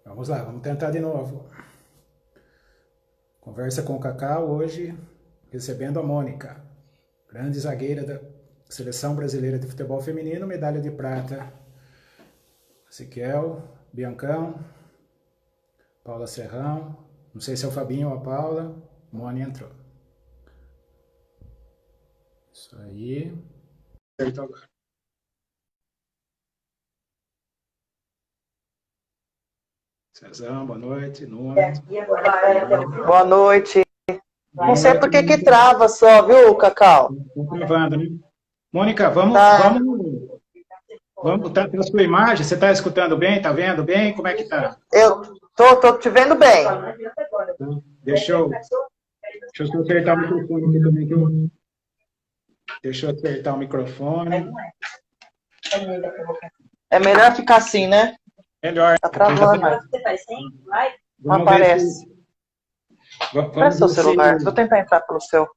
Vamos lá, vamos tentar de novo. Conversa com o Cacau hoje, recebendo a Mônica, grande zagueira da Seleção Brasileira de Futebol Feminino, medalha de prata. Ezequiel, Biancão, Paula Serrão, não sei se é o Fabinho ou a Paula, Mônica entrou. Isso aí. Certo agora. Cezão, boa noite. Nunes. Boa noite. Boa Não sei noite, por que que Mônica. trava só, viu, Cacau? Tá gravando, né? Mônica, Tá. tá a sua imagem, você está escutando bem, tá vendo bem? Como é que tá? Eu tô te vendo bem. Então, deixa eu acertar o microfone aqui também, deixa eu acertar o microfone. É melhor ficar assim, né? Melhor, Tá porque já tá. travando. Não Vamos ver aparece. se. Presta Vamos seu ver se. celular. Vou tentar entrar pelo seu.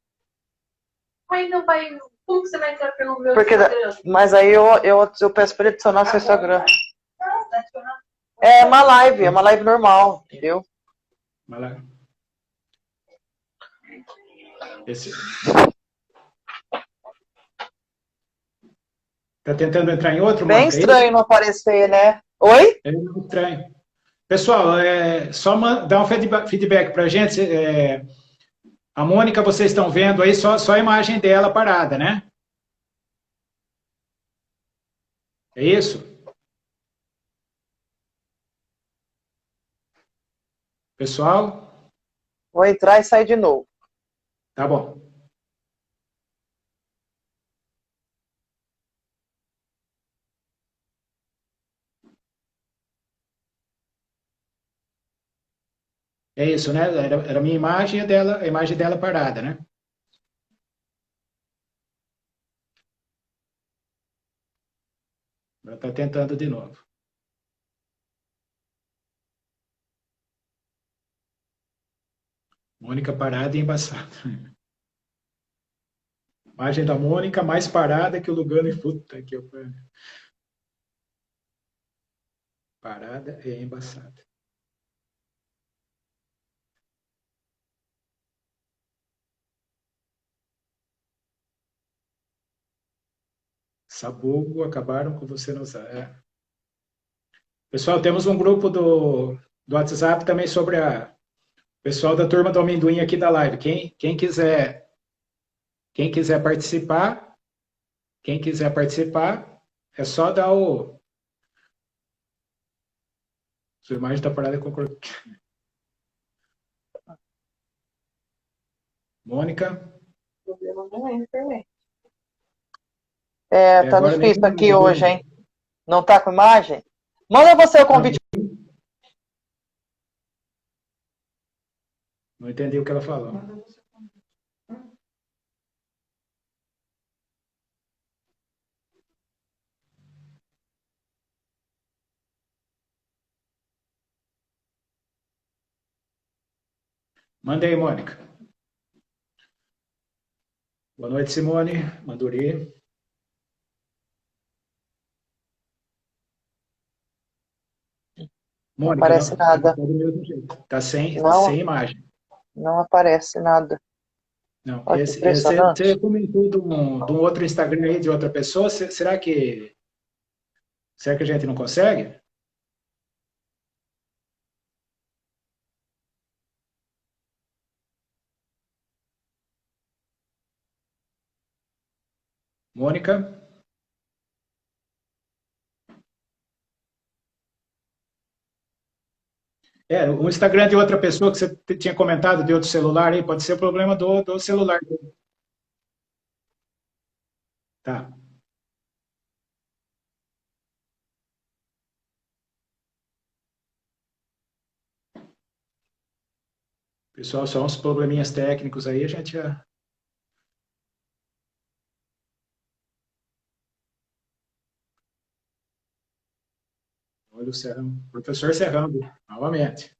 Aí não vai. Como que você vai entrar pelo meu Porque, Instagram? mas aí eu peço pra ele adicionar seu Instagram. É uma live normal, entendeu? Vai lá. Esse. Tá tentando entrar em outro, Bem Mônica? É isso? estranho não aparecer, né? Oi? É muito estranho. Pessoal, só dar um feedback para a gente. A Mônica, vocês estão vendo aí só a imagem dela parada, né? É isso? Pessoal? Vou entrar e sair de novo. Tá bom. É isso, né? Era a minha imagem e a imagem dela parada, né? Ela está tentando de novo. Mônica parada e embaçada. Imagem da Mônica mais parada que o Lugano e puta que eu. Parada e embaçada. Sabugo, acabaram com você não usar. Pessoal, temos um grupo do WhatsApp também sobre a pessoal da turma do amendoim aqui da live. Quem quiser participar, é só dar o. Sua imagem está parada com a Mônica. É, E tá agora nem difícil com aqui imagem, hoje, viu? hein? Não tá com imagem? Manda você o Não, convite. não entendi o que ela falou. Manda aí, Mônica. Boa noite, Simone. Manduri. Não Mônica, aparece não, tá nada. do mesmo jeito. Tá Não, sem imagem. não aparece nada. Não, Olha que você impressionante. comentou de um outro Instagram aí de outra pessoa. Será que a gente não consegue? Mônica? O Instagram de outra pessoa que você tinha comentado de outro celular aí, pode ser problema do celular. Tá. Pessoal, só uns probleminhas técnicos aí, a gente já. Olha o Serrão. Professor Serrão, novamente.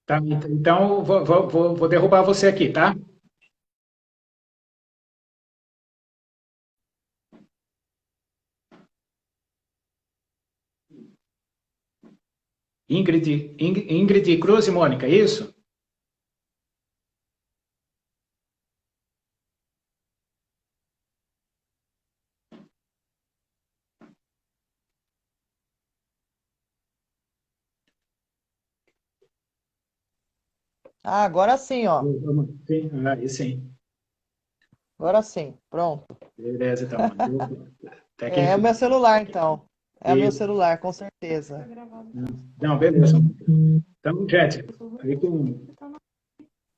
Tá, então vou derrubar você aqui, tá? Ingrid Cruz e Mônica, é isso? Ah, agora sim, ó. Sim, aí sim. Agora sim. Pronto. Beleza, então. Até que É o meu enfim. celular, então. É o meu Isso. celular, com certeza. Não, beleza. Então, gente, aí,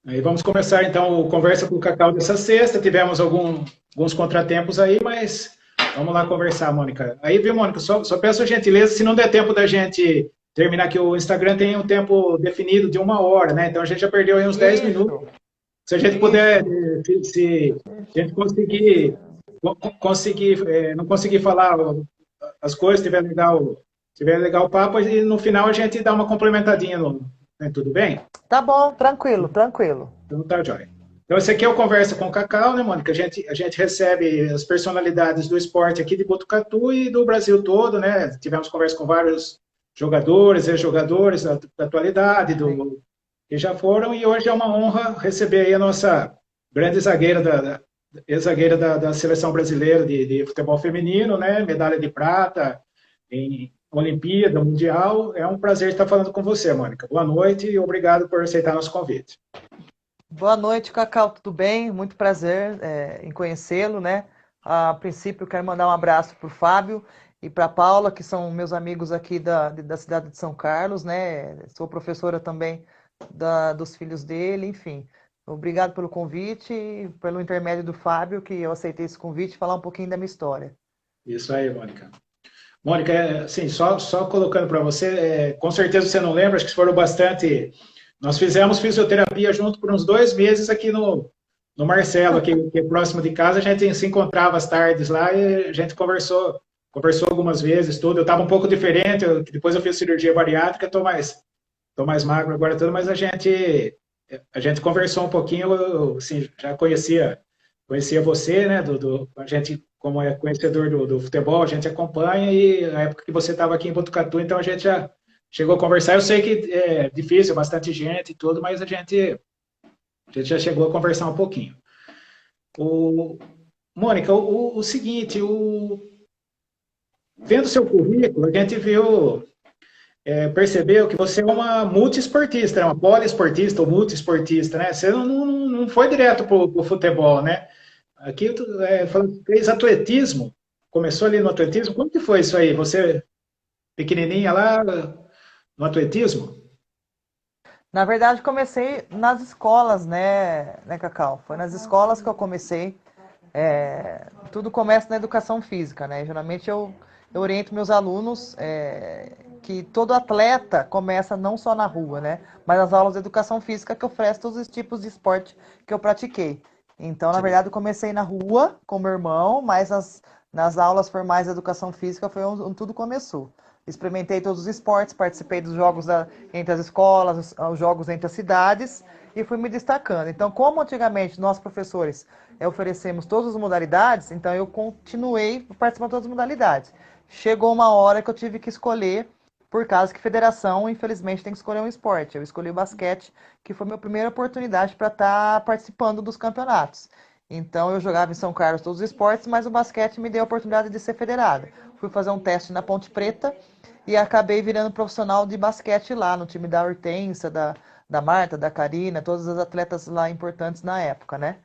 aí vamos começar então o Conversa com o Cacau dessa sexta. Tivemos alguns contratempos aí, mas vamos lá conversar, Mônica. Aí, viu, Mônica, só peço gentileza, se não der tempo da gente terminar, que o Instagram tem um tempo definido de 1 hora, né? Então a gente já perdeu aí uns 10 minutos. Isso, Se a gente isso. puder, se a gente conseguir, não conseguir falar as coisas, tiver legal o papo, e no final a gente dá uma complementadinha, né? Tudo bem? Tá bom, tranquilo, tranquilo. Então tá, joia. Então esse aqui é o Conversa com o Cacau, né, Mônica? A gente recebe as personalidades do esporte aqui de Botucatu e do Brasil todo, né? Tivemos conversa com vários jogadores, ex-jogadores da atualidade, que já foram, e hoje é uma honra receber aí a nossa grande zagueira, ex-zagueira da Seleção Brasileira de Futebol Feminino, né? Medalha de prata em Olimpíada, Mundial. É um prazer estar falando com você, Mônica. Boa noite e obrigado por aceitar nosso convite. Boa noite, Cacau, tudo bem? Muito prazer em conhecê-lo, né? A princípio, quero mandar um abraço para o Fábio e para a Paula, que são meus amigos aqui da cidade de São Carlos, né? Sou professora também dos filhos dele, enfim. Obrigado pelo convite e pelo intermédio do Fábio, que eu aceitei esse convite, falar um pouquinho da minha história. Isso aí, Mônica. Mônica, assim, só colocando para você, com certeza você não lembra, acho que foram bastante. Nós fizemos fisioterapia junto por uns 2 meses aqui no Marcelo, aqui, que é próximo de casa. A gente se encontrava às tardes lá e a gente conversou algumas vezes, tudo. Eu estava um pouco diferente, depois eu fiz cirurgia bariátrica, tô mais magro agora tudo, mas a gente conversou um pouquinho, eu, assim, já conhecia você, né? A gente, como é conhecedor do futebol, a gente acompanha, e na época que você estava aqui em Botucatu, então a gente já chegou a conversar. Eu sei que é difícil, bastante gente e tudo, mas a gente já chegou a conversar um pouquinho. O, Mônica, o seguinte, vendo seu currículo, a gente viu, percebeu que você é uma multiesportista, né? Uma poliesportista ou multiesportista, né? Você não foi direto para o futebol, né? Aqui, fez atletismo, começou ali no atletismo. Como que foi isso aí? Você, pequenininha lá, no atletismo? Na verdade, comecei nas escolas, né, Cacau? Foi nas escolas que eu comecei. Tudo começa na educação física, né? Geralmente eu oriento meus alunos que todo atleta começa não só na rua, né? Mas nas aulas de educação física que oferece todos os tipos de esporte que eu pratiquei. Então, na Sim. verdade, eu comecei na rua com meu irmão, mas nas aulas formais de educação física foi onde tudo começou. Experimentei todos os esportes, participei dos jogos entre as escolas, os jogos entre as cidades e fui me destacando. Então, como antigamente nós professores oferecemos todas as modalidades, então eu continuei participando de todas as modalidades. Chegou uma hora que eu tive que escolher, por causa que federação, infelizmente, tem que escolher um esporte. Eu escolhi o basquete, que foi a minha primeira oportunidade para estar participando dos campeonatos. Então eu jogava em São Carlos todos os esportes, mas o basquete me deu a oportunidade de ser federada. Fui fazer um teste na Ponte Preta e acabei virando profissional de basquete lá, no time da Hortência, da Marta, da Karina, todas as atletas lá importantes na época, né?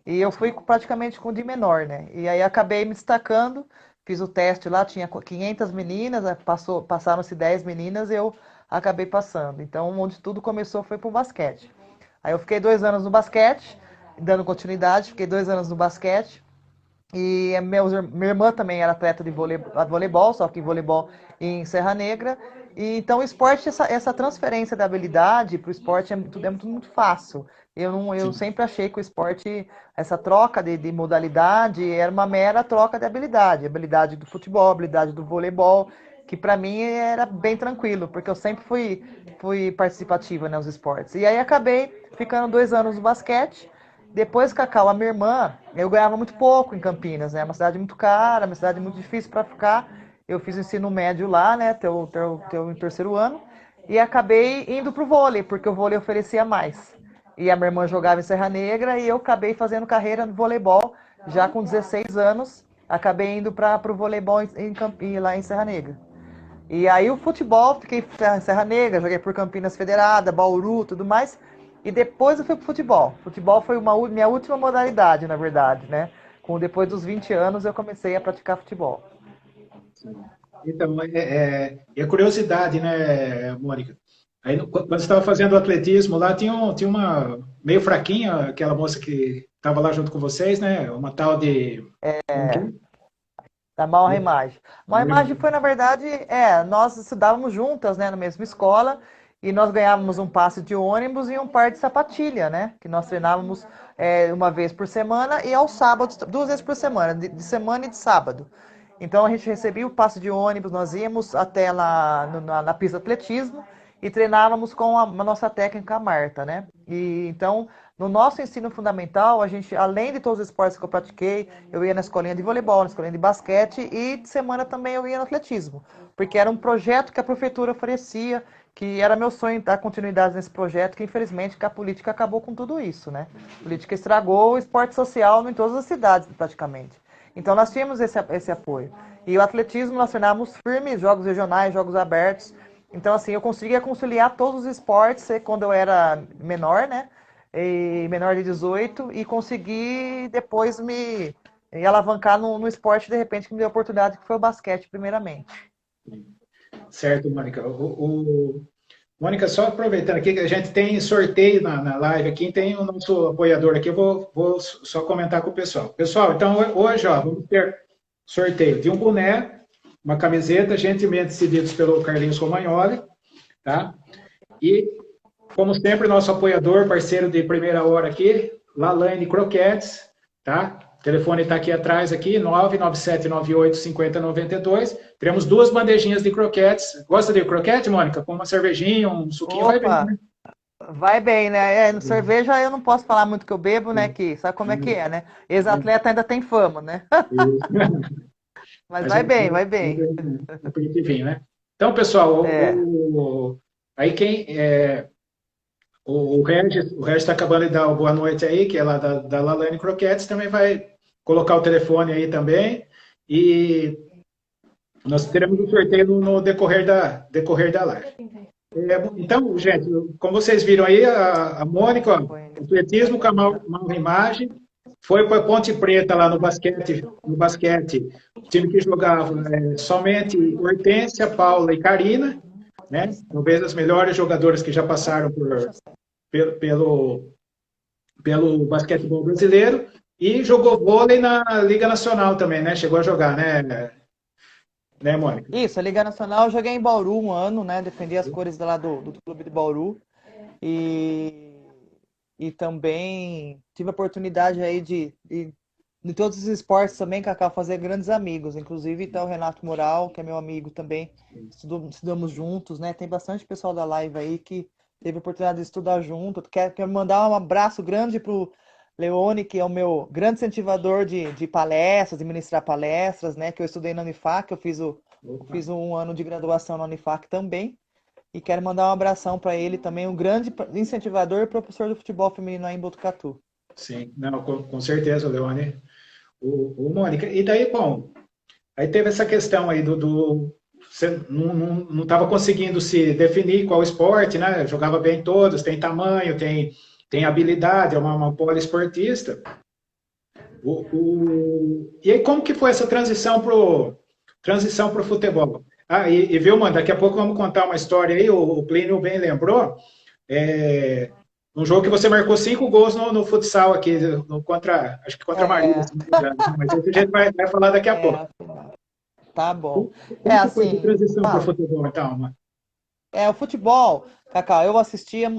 E eu fui praticamente com o de menor, né? E aí acabei me destacando, fiz o teste lá, tinha 500 meninas, passaram-se 10 meninas, eu acabei passando. Então, onde tudo começou foi pro basquete. Aí eu fiquei 2 anos no basquete, dando continuidade, fiquei 2 anos no basquete. E minha irmã também era atleta de voleibol, só que voleibol em Serra Negra. E, então, o esporte, essa transferência da habilidade para o esporte tudo muito fácil. Eu Sim. sempre achei que o esporte, essa troca de modalidade, era uma mera troca de habilidade. Habilidade do futebol, habilidade do voleibol, que para mim era bem tranquilo, porque eu sempre fui participativa nos esportes. E aí acabei ficando 2 anos no basquete. Depois, Cacau, a minha irmã, eu ganhava muito pouco em Campinas, né? Uma cidade muito cara, uma cidade muito difícil para ficar. Eu fiz o ensino médio lá, né? Teu terceiro ano. e acabei indo pro vôlei, porque o vôlei oferecia mais. E a minha irmã jogava em Serra Negra e eu acabei fazendo carreira no voleibol já com 16 anos. Acabei indo para o voleibol lá em Serra Negra. E aí o futebol, fiquei em Serra Negra, joguei por Campinas Federada, Bauru, tudo mais. E depois eu fui pro futebol. Futebol foi minha última modalidade, na verdade, né? Depois dos 20 anos eu comecei a praticar futebol. Então, é curiosidade, né, Mônica? Aí, quando você estava fazendo o atletismo lá, tinha uma meio fraquinha, aquela moça que estava lá junto com vocês, né? Uma tal de. Como que é? Da Mal Imagem. Mal Imagem foi, na verdade, nós estudávamos juntas, né, na mesma escola, e nós ganhávamos um passe de ônibus e um par de sapatilha, né? Que nós treinávamos uma vez por semana e aos sábados, 2 vezes por semana, de semana e de sábado. Então a gente recebia o passe de ônibus, nós íamos até lá na pista de atletismo e treinávamos com a nossa técnica, a Marta, né? E então, no nosso ensino fundamental, a gente, além de todos os esportes que eu pratiquei, eu ia na escolinha de voleibol, na escolinha de basquete e de semana também eu ia no atletismo, porque era um projeto que a prefeitura oferecia, que era meu sonho dar continuidade nesse projeto, que infelizmente a política acabou com tudo isso, né? A política estragou o esporte social em todas as cidades, praticamente. Então nós tínhamos esse apoio. E o atletismo nós treinávamos firme, jogos regionais, jogos abertos. Então, assim, eu conseguia conciliar todos os esportes quando eu era menor, né? E menor de 18, e consegui depois me alavancar no esporte, de repente, que me deu a oportunidade, que foi o basquete, primeiramente. Certo, Mônica. Mônica, só aproveitando aqui que a gente tem sorteio na live aqui, tem o nosso apoiador aqui, eu vou só comentar com o pessoal. Pessoal, então hoje, ó, vamos ter sorteio de um boné, uma camiseta, gentilmente cedidos pelo Carlinhos Romagnoli, tá? E, como sempre, nosso apoiador, parceiro de primeira hora aqui, Lalane Croquetes, tá? O telefone está aqui atrás, aqui, 997985092. Teremos 2 bandejinhas de croquetes. Gosta de croquete, Mônica? Com uma cervejinha, um suquinho, Opa, vai bem, né? vai bem, né? No cerveja eu não posso falar muito que eu bebo, né? Que sabe como é que é, né? Ex-atleta ainda tem fama, né? Mas Mas vai bem, vai bem. um aperitivinho, né? Então, pessoal, É. aí o Regis está acabando de dar uma boa noite aí, que é lá da Lalane Croquetes, também vai colocar o telefone aí também. E nós teremos um sorteio no decorrer da live. Então, gente, como vocês viram aí, a Mônica, ó, atletismo com a Mal Imagem, foi para Ponte Preta lá no basquete, o time que jogava somente Hortência, Paula e Karina, né? Talvez as melhores jogadoras que já passaram pelo basquetebol brasileiro, e jogou vôlei na Liga Nacional também, né? Chegou a jogar, né, Mônica? Isso, a Liga Nacional, eu joguei em Bauru um ano, né? Defendi as cores lá do clube de Bauru. E também tive a oportunidade aí de todos os esportes também, Cacau, fazer grandes amigos. Inclusive, tá o Renato Moral, que é meu amigo também. Estudamos juntos, né? Tem bastante pessoal da live aí que teve a oportunidade de estudar junto. Quero mandar um abraço grande pro Leone, que é o meu grande incentivador de palestras, de ministrar palestras, né? Que eu estudei na Unifac, eu fiz um ano de graduação na Unifac também. E quero mandar um abração para ele também, um grande incentivador e professor do futebol feminino aí em Botucatu. Sim, não, com certeza, Leone. O Mônica, e daí, bom, aí teve essa questão aí você não estava conseguindo se definir qual esporte, né? Jogava bem todos, tem tamanho, tem habilidade, é uma poliesportista. E aí, como que foi essa transição pro futebol? Ah, viu, mano, daqui a pouco vamos contar uma história aí, o Plínio bem lembrou, um jogo que você marcou 5 gols no futsal aqui, acho que contra a Marília, se não me engano, mas isso a gente vai falar daqui a pouco. Tá bom. Como que foi a transição para o futebol, então, mano? O futebol, Cacau, eu assistia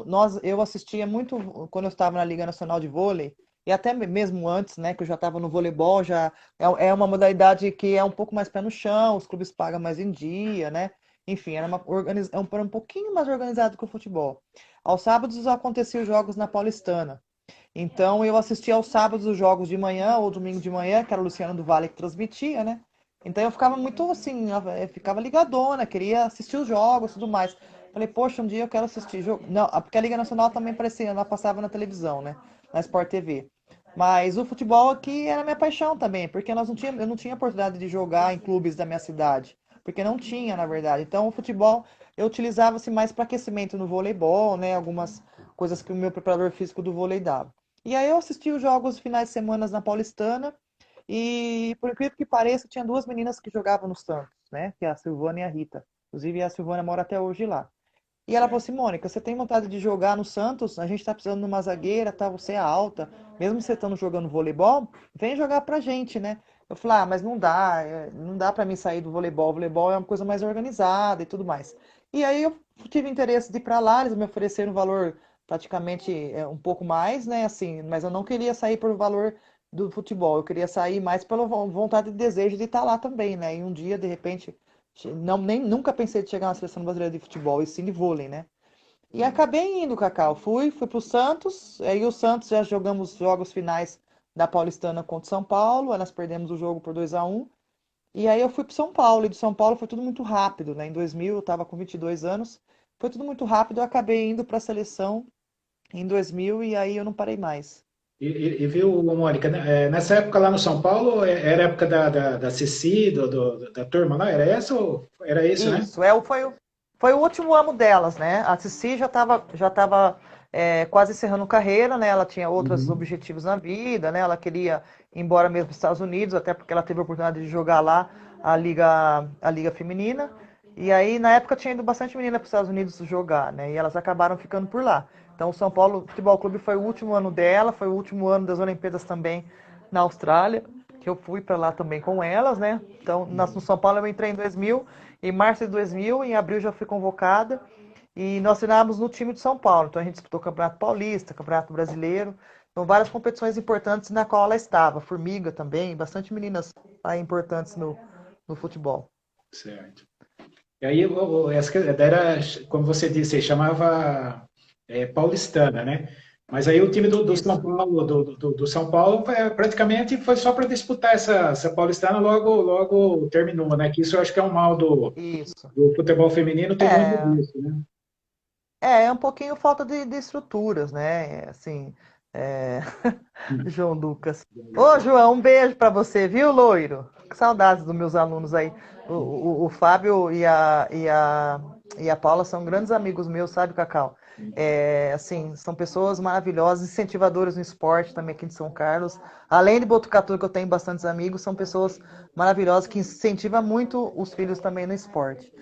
muito quando eu estava na Liga Nacional de Vôlei, e até mesmo antes, né, que eu já estava no voleibol, já é uma modalidade que é um pouco mais pé no chão, os clubes pagam mais em dia, né? Enfim, era um pouquinho mais organizado que o futebol. Aos sábados aconteciam os jogos na Paulistana. Então eu assistia aos sábados os jogos de manhã ou domingo de manhã, que era o Luciano do Vale que transmitia, né? Então eu ficava muito assim, eu ficava ligadona, queria assistir os jogos e tudo mais. Falei, poxa, um dia eu quero assistir jogo. Não, porque a Liga Nacional também parecia, ela passava na televisão, né? Na Sport TV. Mas o futebol aqui era minha paixão também, porque eu não tinha oportunidade de jogar em clubes da minha cidade. Porque não tinha, na verdade. Então, o futebol eu utilizava-se mais para aquecimento no voleibol, né? Algumas coisas que o meu preparador físico do vôlei dava. E aí eu assisti os jogos finais de semana na Paulistana. E, por incrível que pareça, tinha duas meninas que jogavam no Santos, né? Que é a Silvana e a Rita. Inclusive, a Silvana mora até hoje lá. E ela falou Certo. assim, Mônica, você tem vontade de jogar no Santos? A gente tá precisando de uma zagueira, tá? Você é alta. Mesmo você estando jogando voleibol, vem jogar pra gente, né? Eu falei, ah, mas não dá, não dá pra mim sair do voleibol. O voleibol é uma coisa mais organizada e tudo mais. E aí eu tive interesse de ir pra lá, eles me ofereceram um valor praticamente um pouco mais, né? Assim, mas eu não queria sair por valor do futebol, eu queria sair mais pela vontade e desejo de estar lá também, né? E um dia, de repente, não, nem, nunca pensei de chegar na seleção brasileira de futebol, e sim de vôlei, né? E acabei indo, Cacau. Fui pro Santos, aí o Santos já jogamos jogos finais da Paulistana contra o São Paulo, aí nós perdemos o jogo por 2-1. E aí eu fui pro São Paulo, e de São Paulo foi tudo muito rápido, né? Em 2000 eu estava com 22 anos, foi tudo muito rápido, eu acabei indo para a seleção em 2000 e aí eu não parei mais. Viu, Mônica, né, nessa época lá no São Paulo, era a época da Ceci, da turma lá, era essa ou era isso, né? Isso, foi o último ano delas, né? A Cici já estava quase encerrando carreira, né? Ela tinha outros Uhum. objetivos na vida, né? Ela queria ir embora mesmo para os Estados Unidos, até porque ela teve a oportunidade de jogar lá a Liga Feminina. E aí, na época, tinha ido bastante menina para os Estados Unidos jogar, né? E elas acabaram ficando por lá. Então, o São Paulo Futebol Clube foi o último ano dela, foi o último ano das Olimpíadas também na Austrália, que eu fui para lá também com elas, né? Então, no São Paulo eu entrei em 2000, em março de 2000, em abril já fui convocada e nós treinávamos no time de São Paulo. Então a gente disputou Campeonato Paulista, Campeonato Brasileiro, então várias competições importantes na qual ela estava. Formiga também, bastante meninas aí importantes no futebol. Certo. E aí, era, como você disse, chamava Paulistana, né? Mas aí o time do São Isso, Paulo, do São Paulo, praticamente foi só para disputar essa Paulistana, logo terminou, né? Que isso eu acho que é um mal isso. do futebol feminino, tem muito É, disso, né? é um pouquinho falta de estruturas, né? Assim, é, João Lucas. Ô, João, um beijo para você, viu, loiro? Que saudades dos meus alunos aí. O Fábio e a Paula são grandes amigos meus, sabe, Cacau? Assim, são pessoas maravilhosas, incentivadoras no esporte também aqui de São Carlos. Além de Botucatu, que eu tenho bastantes amigos, são pessoas maravilhosas que incentivam muito os filhos também no esporte.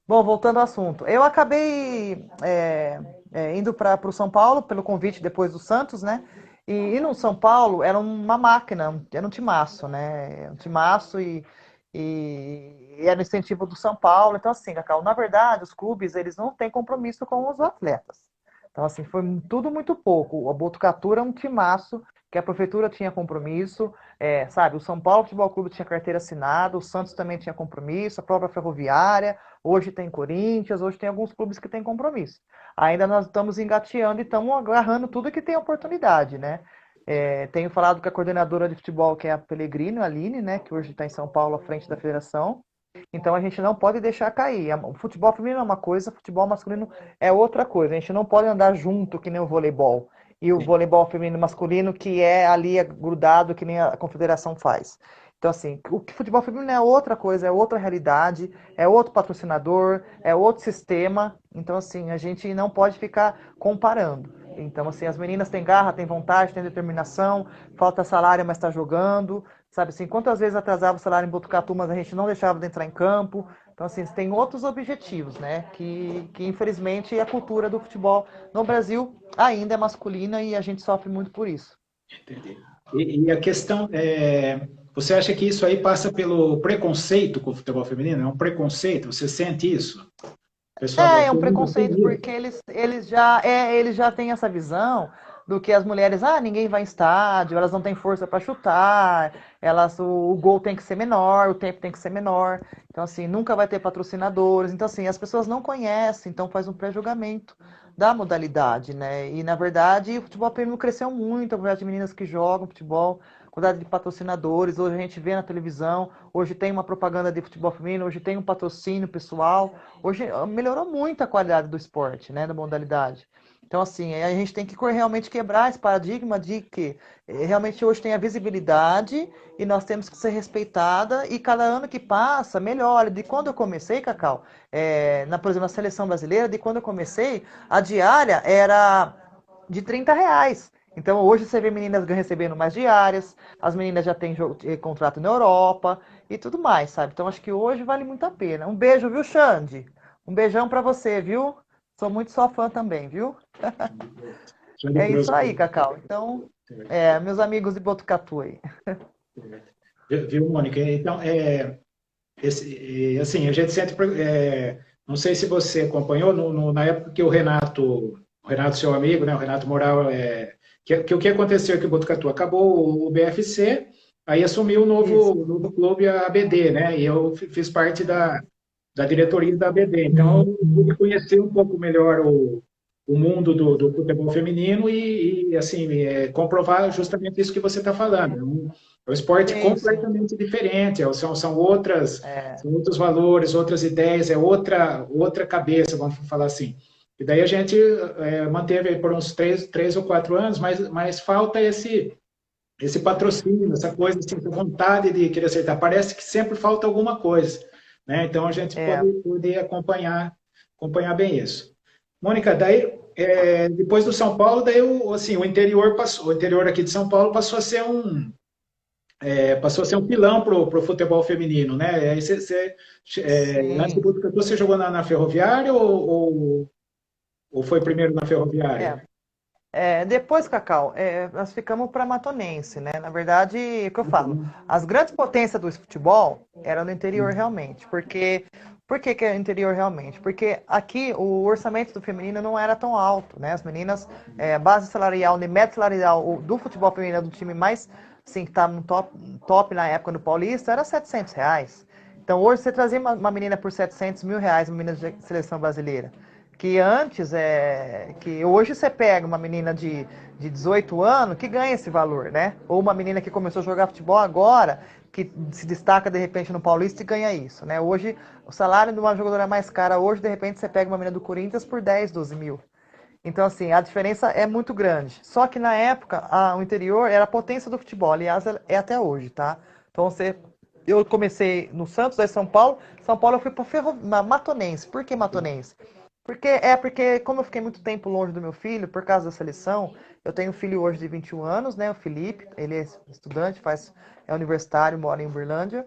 Bom, voltando ao assunto. Eu acabei indo para o São Paulo pelo convite depois do Santos, né? E no São Paulo era uma máquina, era um timaço, né? Um timaço e era incentivo do São Paulo. Então, assim, Cacau, na verdade, os clubes, eles não têm compromisso com os atletas. Então, assim, foi tudo muito pouco. O Botucatu era um timaço, que a prefeitura tinha compromisso, sabe? O São Paulo Futebol Clube tinha carteira assinada, o Santos também tinha compromisso, a própria Ferroviária, hoje tem Corinthians, hoje tem alguns clubes que têm compromisso. Ainda nós estamos engateando e estamos agarrando tudo que tem oportunidade, né? Tenho falado com a coordenadora de futebol, que é a Pellegrino, a Aline, né? Que hoje está em São Paulo, à frente da federação. Então a gente não pode deixar cair. O futebol feminino é uma coisa, o futebol masculino é outra coisa. A gente não pode andar junto que nem o voleibol. E o voleibol feminino e masculino que é ali grudado que nem a confederação faz. Então, assim, o futebol feminino é outra coisa, é outra realidade, é outro patrocinador, é outro sistema. Então, assim, a gente não pode ficar comparando. Então, assim, as meninas têm garra, têm vontade, têm determinação, falta salário, mas está jogando. Sabe assim, quantas vezes atrasava o salário em Botucatu, mas a gente não deixava de entrar em campo. Então, assim, tem outros objetivos, né? Que infelizmente a cultura do futebol no Brasil ainda é masculina e a gente sofre muito por isso. Entendi. E a questão você acha que isso aí passa pelo preconceito com o futebol feminino? É um preconceito? Você sente isso? O pessoal É um tem ainda preconceito, tem porque isso. eles já têm essa visão do que as mulheres, ninguém vai em estádio, elas não têm força para chutar, o gol tem que ser menor, o tempo tem que ser menor, então assim, nunca vai ter patrocinadores, então assim, as pessoas não conhecem, então faz um pré-julgamento da modalidade, né? E, na verdade, o futebol feminino cresceu muito, a quantidade de meninas que jogam futebol, a quantidade de patrocinadores, hoje a gente vê na televisão, hoje tem uma propaganda de futebol feminino, hoje tem um patrocínio pessoal, hoje melhorou muito a qualidade do esporte, né, da modalidade. Então, assim, a gente tem que realmente quebrar esse paradigma de que realmente hoje tem a visibilidade e nós temos que ser respeitada e cada ano que passa, melhora. De quando eu comecei, Cacau, por exemplo, na seleção brasileira, de quando eu comecei, a diária era de R$ 30. Então, hoje você vê meninas recebendo mais diárias, as meninas já têm contrato na Europa e tudo mais, sabe? Então, acho que hoje vale muito a pena. Um beijo, viu, Xande? Um beijão pra você, viu? Sou muito sua fã também, viu? Show de É Cruz. isso aí, Cacau. Então, meus amigos de Botucatu aí. Viu, Mônica? Então, assim, a gente sempre, não sei se você acompanhou, na época que o Renato, seu amigo, né, o Renato Moral, que o que aconteceu aqui em Botucatu? Acabou o BFC, aí assumiu o Isso. novo clube, a ABD, né, e eu fiz parte da diretoria da ABD, então eu pude conhecer um pouco melhor o mundo do futebol feminino e assim, comprovar justamente isso que você está falando. É um esporte Sim, sim. completamente diferente, são outras, É, são outros valores, outras ideias, é outra cabeça, vamos falar assim. E daí a gente manteve aí por uns 3 ou 4 anos, mas falta esse patrocínio, essa coisa, assim, essa vontade de querer acertar. Parece que sempre falta alguma coisa, né? Então a gente é. pode acompanhar bem isso. Mônica, daí depois do São Paulo, daí assim, o interior aqui de São Paulo passou a ser um pilão pro futebol feminino, né? Aí antes do Sim. Botucatu, você jogou na Ferroviária ou foi primeiro na Ferroviária? É. Depois, Cacau, nós ficamos para Matonense, né? Na verdade, é o que eu falo, as grandes potências do futebol eram no interior realmente. Por que é interior realmente? Porque aqui o orçamento do feminino não era tão alto, né? As meninas, a base salarial, o médio salarial do futebol feminino, do time mais, assim, que estava no top na época no Paulista, era R$ 700. Então hoje você trazer uma menina por R$ 700 mil, uma menina de seleção brasileira, que antes que hoje você pega uma menina de 18 anos que ganha esse valor, né? Ou uma menina que começou a jogar futebol agora, que se destaca de repente no Paulista e ganha isso, né? Hoje, o salário de uma jogadora mais cara, hoje de repente você pega uma menina do Corinthians por 10, 12 mil. Então, assim, a diferença é muito grande. Só que na época, o interior era a potência do futebol. Aliás, até hoje, tá? Então, eu comecei no Santos, aí São Paulo. São Paulo eu fui para Matonense. Por que Matonense? Porque como eu fiquei muito tempo longe do meu filho, por causa da seleção, eu tenho um filho hoje de 21 anos, né? O Felipe, ele é estudante, é universitário, mora em Uberlândia.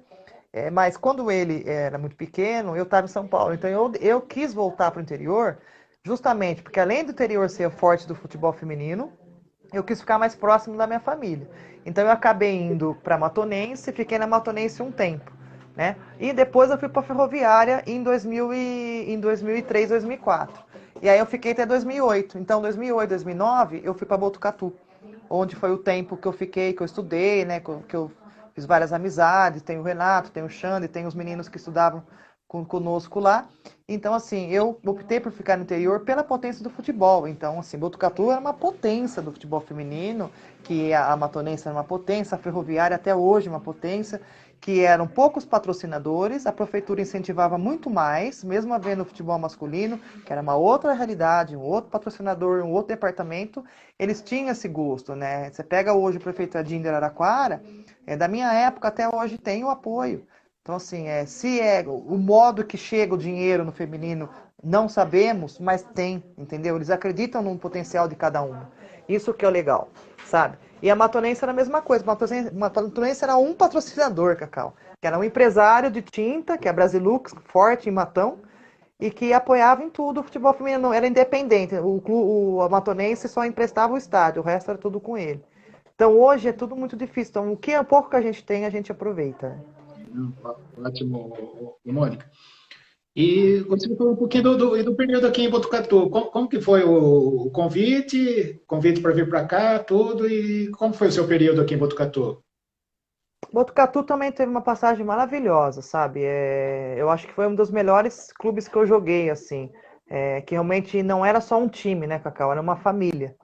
Mas quando ele era muito pequeno, eu estava em São Paulo. Então eu quis voltar para o interior, justamente porque além do interior ser forte do futebol feminino, eu quis ficar mais próximo da minha família. Então eu acabei indo para Matonense, fiquei na Matonense um tempo, né? E depois eu fui para a Ferroviária em 2003, 2004. E aí eu fiquei até 2008. Então 2008, 2009 eu fui para Botucatu, onde foi o tempo que eu fiquei, que eu estudei, né? Que eu fiz várias amizades. Tem o Renato, tem o Xande, tem os meninos que estudavam conosco lá. Então, assim, eu optei por ficar no interior pela potência do futebol. Então, assim, Botucatu era uma potência do futebol feminino, que a Matonense era uma potência, a Ferroviária até hoje é uma potência, que eram poucos patrocinadores, a prefeitura incentivava muito mais, mesmo havendo o futebol masculino, que era uma outra realidade, um outro patrocinador, um outro departamento, eles tinham esse gosto, né? Você pega hoje o prefeito Adinho de Araraquara, da minha época até hoje tem o apoio. Então, assim, se o modo que chega o dinheiro no feminino, não sabemos, mas tem, entendeu? Eles acreditam no potencial de cada uma. Isso que é o legal, sabe? E a Matonense era a mesma coisa. Matonense era um patrocinador, Cacau, que era um empresário de tinta, que é a Brasilux, forte em Matão, e que apoiava em tudo o futebol feminino. Era independente. A Matonense só emprestava o estádio, o resto era tudo com ele. Então, hoje é tudo muito difícil. Então, o que é pouco que a gente tem, a gente aproveita. Ótimo, Mônica. E você falou um pouquinho do período aqui em Botucatu. Como que foi o convite para vir para cá, tudo, e como foi o seu período aqui em Botucatu? Botucatu também teve uma passagem maravilhosa, sabe? Eu acho que foi um dos melhores clubes que eu joguei, assim. que realmente não era só um time, né, Cacau? Era uma família.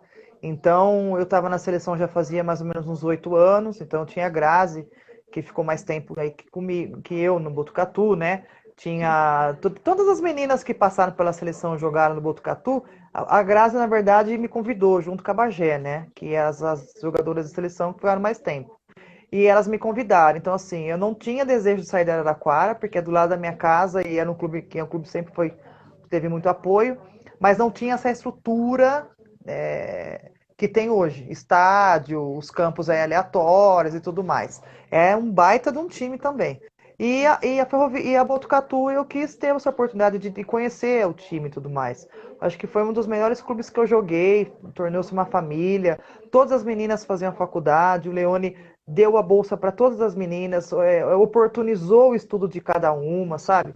Então, eu estava na seleção já fazia mais ou menos uns 8 anos, então tinha a Grazi, que ficou mais tempo aí comigo, que eu no Botucatu, né? Tinha todas as meninas que passaram pela seleção jogaram no Botucatu. A Grazi, na verdade, me convidou junto com a Bagé, né? Que é as jogadoras de seleção que ficaram mais tempo. E elas me convidaram. Então, assim, eu não tinha desejo de sair da Araraquara, porque é do lado da minha casa e era um clube que o clube sempre teve muito apoio, mas não tinha essa estrutura que tem hoje. Estádio, os campos aí aleatórios e tudo mais. É um baita de um time também. E a Botucatu, eu quis ter essa oportunidade de conhecer o time e tudo mais. Acho que foi um dos melhores clubes que eu joguei, tornou-se uma família. Todas as meninas faziam faculdade, o Leone deu a bolsa para todas as meninas, oportunizou o estudo de cada uma, sabe?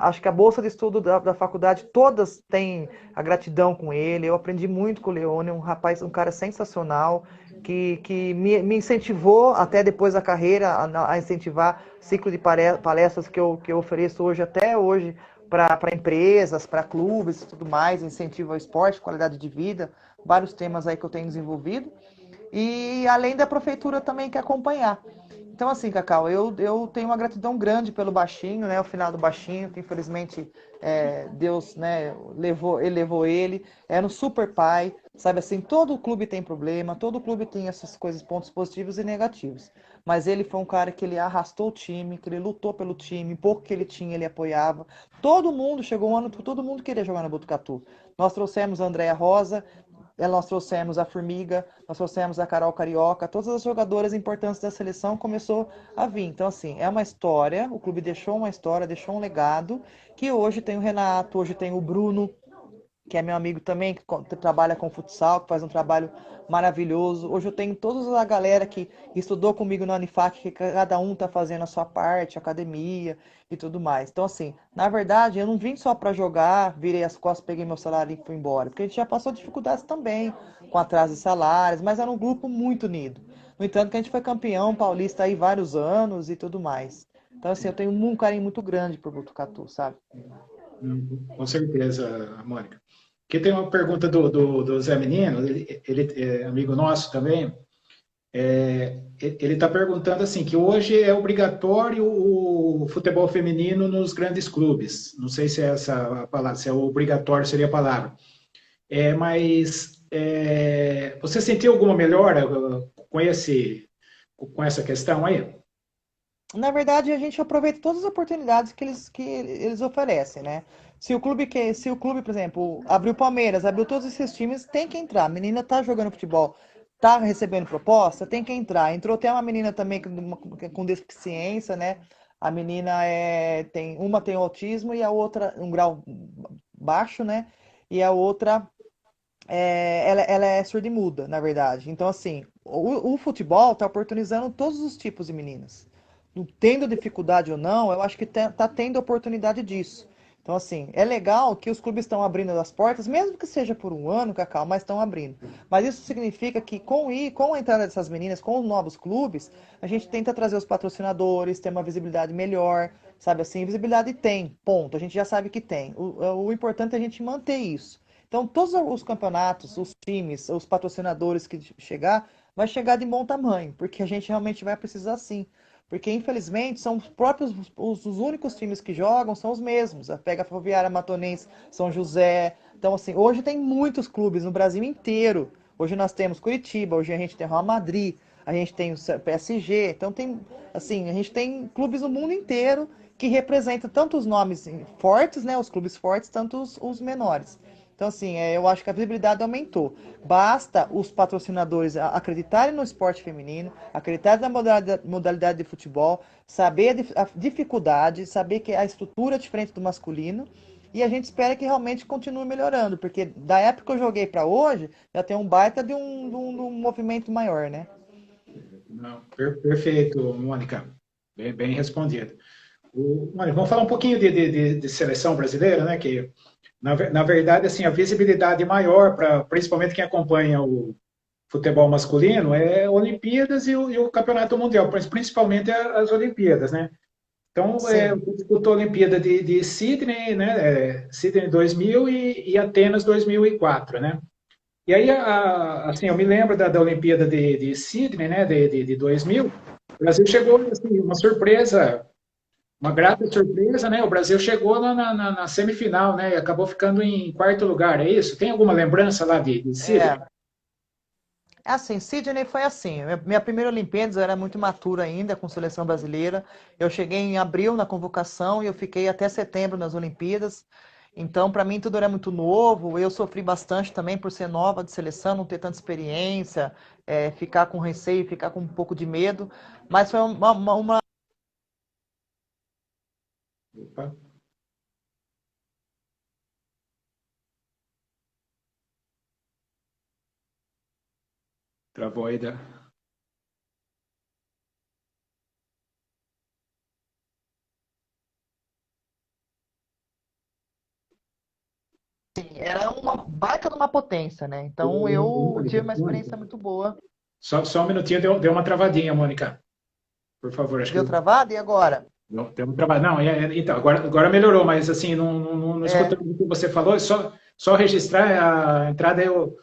Acho que a bolsa de estudo da faculdade, todas têm a gratidão com ele. Eu aprendi muito com o Leone, um rapaz, um cara sensacional, que me incentivou até depois da carreira a incentivar ciclo de palestras que eu ofereço hoje, até hoje, para empresas, para clubes e tudo mais, incentivo ao esporte, qualidade de vida, vários temas aí que eu tenho desenvolvido. E além da prefeitura também que acompanhar. Então, assim, Cacau, eu tenho uma gratidão grande pelo Baixinho, né? O final do Baixinho, que infelizmente Deus, né, levou ele. Era um super pai, sabe assim, todo clube tem problema, todo clube tem essas coisas, pontos positivos e negativos. Mas ele foi um cara que ele arrastou o time, que ele lutou pelo time, pouco que ele tinha, ele apoiava. Todo mundo, chegou um ano que todo mundo queria jogar no Botucatu. Nós trouxemos a Andréa Rosa, nós trouxemos a Formiga, nós trouxemos a Carol Carioca, todas as jogadoras importantes da seleção começou a vir. Então, assim, é uma história, o clube deixou uma história, deixou um legado, que hoje tem o Renato, hoje tem o Bruno, que é meu amigo também, que trabalha com futsal, que faz um trabalho maravilhoso. Hoje eu tenho toda a galera que estudou comigo na Unifac, que cada um está fazendo a sua parte, academia e tudo mais. Então, assim, na verdade, eu não vim só para jogar, virei as costas, peguei meu salário e fui embora, porque a gente já passou dificuldades também, com atraso de salários, mas era um grupo muito unido. No entanto, que a gente foi campeão paulista aí vários anos e tudo mais. Então, assim, eu tenho um carinho muito grande por Botucatu, sabe? Com certeza, Mônica. Aqui tem uma pergunta do Zé Menino, ele é amigo nosso também. Ele está perguntando assim, que hoje é obrigatório o futebol feminino nos grandes clubes. Não sei se é essa a palavra, se é obrigatório seria a palavra. Mas você sentiu alguma melhora com essa questão aí? Na verdade, a gente aproveita todas as oportunidades que eles oferecem, né? Se o clube, por exemplo, abriu Palmeiras, abriu todos esses times, tem que entrar. A menina tá jogando futebol, tá recebendo proposta, tem que entrar. Entrou até uma menina também com deficiência, né? A menina uma tem autismo e a outra um grau baixo, né? E a outra ela é surda e muda, na verdade. Então, assim, o futebol está oportunizando todos os tipos de meninas. Não tendo dificuldade ou não, eu acho que tá tendo oportunidade disso. Então, assim, é legal que os clubes estão abrindo as portas, mesmo que seja por um ano, Cacau, mas estão abrindo. Mas isso significa que com a entrada dessas meninas, com os novos clubes, a gente tenta trazer os patrocinadores, ter uma visibilidade melhor, sabe assim? Visibilidade tem, ponto. A gente já sabe que tem. O importante é a gente manter isso. Então, todos os campeonatos, os times, os patrocinadores que chegar, vai chegar de bom tamanho, porque a gente realmente vai precisar sim. Porque, infelizmente, são os próprios, os únicos times que jogam são os mesmos. Pega a Ferroviária, Matonense, São José. Então, assim, hoje tem muitos clubes no Brasil inteiro. Hoje nós temos Curitiba, hoje a gente tem Real Madrid, a gente tem o PSG. Então, tem, assim, a gente tem clubes no mundo inteiro que representam tanto os nomes fortes, né, os clubes fortes, tanto os menores. Então, assim, eu acho que a visibilidade aumentou. Basta os patrocinadores acreditarem no esporte feminino, acreditarem na modalidade de futebol, saber a dificuldade, saber que a estrutura é diferente do masculino, e a gente espera que realmente continue melhorando, porque da época que eu joguei para hoje, já tem um baita de um movimento maior, né? Não, perfeito, Mônica. Bem respondido. Mônica, vamos falar um pouquinho de seleção brasileira, né? Que na verdade, assim, a visibilidade maior para principalmente quem acompanha o futebol masculino é Olimpíadas e o Campeonato Mundial, mas principalmente as Olimpíadas, né? Então, Sim. disputou a Olimpíada de Sydney, né? Sydney 2000 e Atenas 2004, né? E aí, assim, eu me lembro da Olimpíada de Sydney, né? De 2000. O Brasil chegou, assim, uma surpresa, uma grata surpresa, né? O Brasil chegou na semifinal, né? E acabou ficando em quarto lugar, é isso? Tem alguma lembrança lá de Sydney? É. É assim, Sydney foi assim. Minha primeira Olimpíadas eu era muito imatura ainda com seleção brasileira. Eu cheguei em abril na convocação e eu fiquei até setembro nas Olimpíadas. Então, para mim, tudo era muito novo. Eu sofri bastante também por ser nova de seleção, não ter tanta experiência, ficar com receio, ficar com um pouco de medo. Mas foi uma. Opa, travou aí da... Era uma baita de uma potência, né? Então, eu Mônica, tive uma Mônica, experiência muito boa. só um minutinho, deu uma travadinha, Mônica. Por favor, acho que Deu travada? E agora? deu uma travada. Não, então, agora melhorou, mas assim, não É, escutando o que você falou, só registrar a entrada aí, o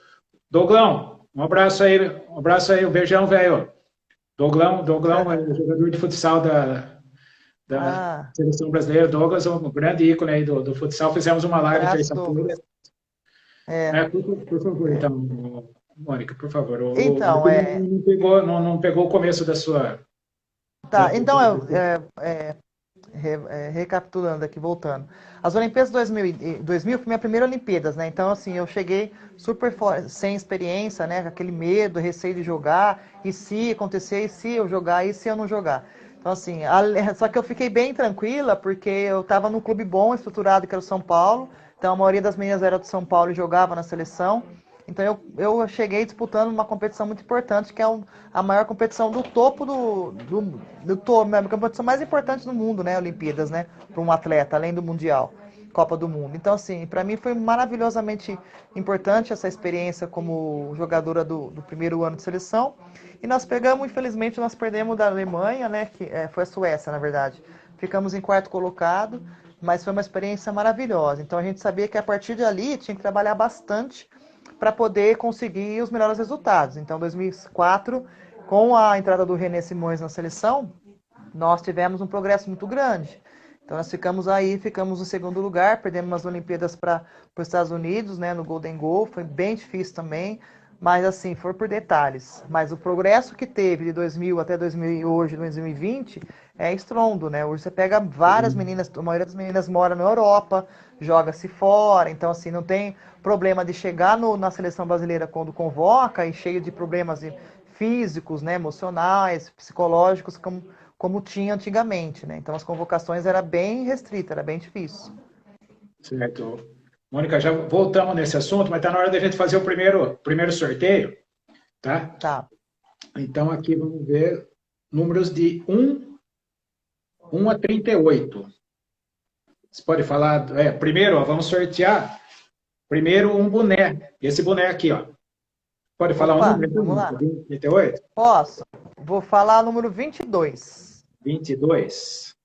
Douglão, um abraço aí, o beijão, velho. Douglão é jogador de futsal da ah, seleção brasileira. Douglas é um grande ícone aí do futsal. Fizemos uma live abraço, terça-feira. Douglas. É. Por favor, então, Mônica, por favor. O Então, Arthur não pegou o começo da tá, sua então pergunta. recapitulando aqui, voltando. As Olimpíadas 2000 foi minha primeira Olimpíadas, né? Então, assim, eu cheguei sem experiência, né? Com aquele medo, receio de jogar, e se acontecer, e se eu jogar, e se eu não jogar. Então, assim, só que eu fiquei bem tranquila, porque eu estava num clube bom, estruturado, que era o São Paulo. Então, a maioria das meninas era do São Paulo e jogava na seleção. Então, eu cheguei disputando uma competição muito importante, que é a maior competição do topo do topo, a competição mais importante do mundo, né? Olimpíadas, né? Para um atleta, além do Mundial, Copa do Mundo. Então, assim, para mim foi maravilhosamente importante essa experiência como jogadora do primeiro ano de seleção. E nós pegamos, infelizmente, nós perdemos da Alemanha, né? Que foi a Suécia, na verdade. Ficamos em quarto colocado, mas foi uma experiência maravilhosa. Então, a gente sabia que a partir de ali tinha que trabalhar bastante para poder conseguir os melhores resultados. Então, 2004, com a entrada do René Simões na seleção, nós tivemos um progresso muito grande. Então, nós ficamos no segundo lugar, perdemos as Olimpíadas para os Estados Unidos, né, no Golden Goal, foi bem difícil também, mas assim, foi por detalhes. Mas o progresso que teve de 2000 até 2000 e hoje, 2020, é estrondo, né? Hoje você pega várias meninas, a maioria das meninas mora na Europa, joga-se fora, então assim, não tem problema de chegar na seleção brasileira quando convoca e cheio de problemas físicos, né, emocionais, psicológicos, como tinha antigamente, né? Então as convocações era bem restrita, era bem difícil. Certo. Mônica, já voltamos nesse assunto, mas está na hora da gente fazer o primeiro sorteio, tá? Tá. Então, aqui vamos ver números de 1 a 38. Você pode falar, primeiro, ó, vamos sortear primeiro um boné. Esse boné aqui, ó. Pode falar um Opa, número, então, vamos Mônica? lá. 38? Posso? Vou falar o número 22. 22.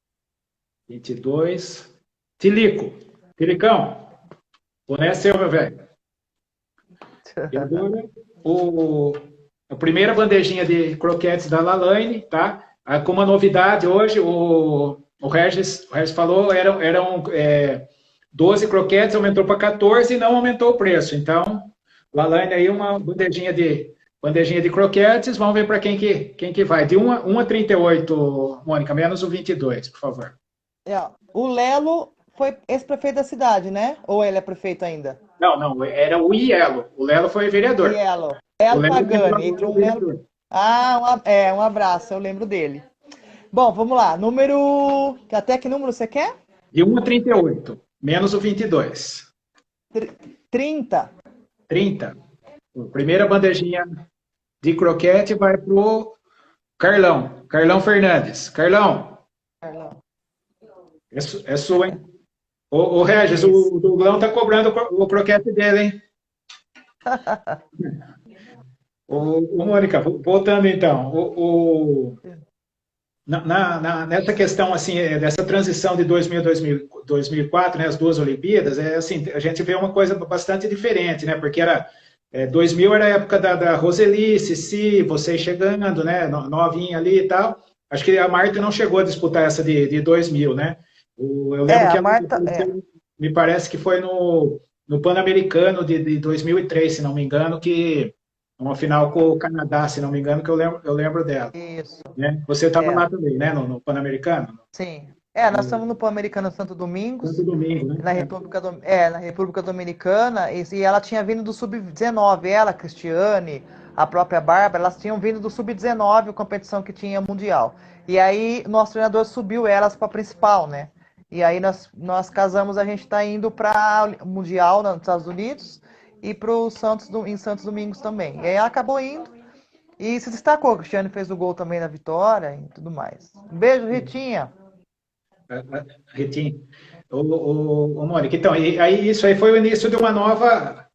22. Tilico. Tilicão, boné é seu, meu velho. E agora, o, a primeira bandejinha de croquetes da Lalaine, tá? Com uma novidade hoje, o Regis falou, eram 12 croquetes, aumentou para 14 e não aumentou o preço. Então, Lalaine aí, uma bandejinha de croquetes, vamos ver para quem que vai. De 1 a 38, Mônica, menos o 22, por favor. O Lelo foi ex-prefeito da cidade, né? Ou ele é prefeito ainda? Não, era o Ielo. O Lelo foi vereador. Lelo. O Lelo Lelo que entrou Pagani. agora Entre é um Lelo. vereador. Ah, um abraço, eu lembro dele. Bom, vamos lá. Número. Até que número você quer? De 1 a 38, menos o 22. 30. 30. A primeira bandejinha de croquete vai pro Carlão. Carlão Fernandes. Carlão, é sua, hein? Ô, Regis, Isso. o Douglão tá cobrando o croquete dele, hein? Ô, Mônica, voltando então. nessa questão assim dessa transição de 2000 2004, né, as duas Olimpíadas, assim, a gente vê uma coisa bastante diferente, né, porque 2000 era a época da Roseli, Cici, vocês chegando, né, novinha ali e tal. Acho que a Marta não chegou a disputar essa de 2000, né? Eu lembro A que ela Marta, me parece que foi no Pan-Americano de 2003, se não me engano, que uma final com o Canadá, se não me engano, que eu lembro dela. isso, Né? Você estava é, lá também, né? No Pan-Americano? sim. Nós estamos no Pan-Americano Santo Santo Domingos, Domingo, né? na República Dominicana, e ela tinha vindo do Sub-19, ela, a Cristiane, a própria Bárbara, elas tinham vindo do Sub-19, a competição que tinha mundial. E aí, nosso treinador subiu elas para a principal, né? E aí nós casamos, a gente está indo para o Mundial nos Estados Unidos e para o em Santos Domingos também. E aí ela acabou indo e se destacou. O Cristiane fez o gol também na vitória e tudo mais. Um beijo, Ritinha. Ritinho. Mônica, então, e aí isso aí foi o início de uma nova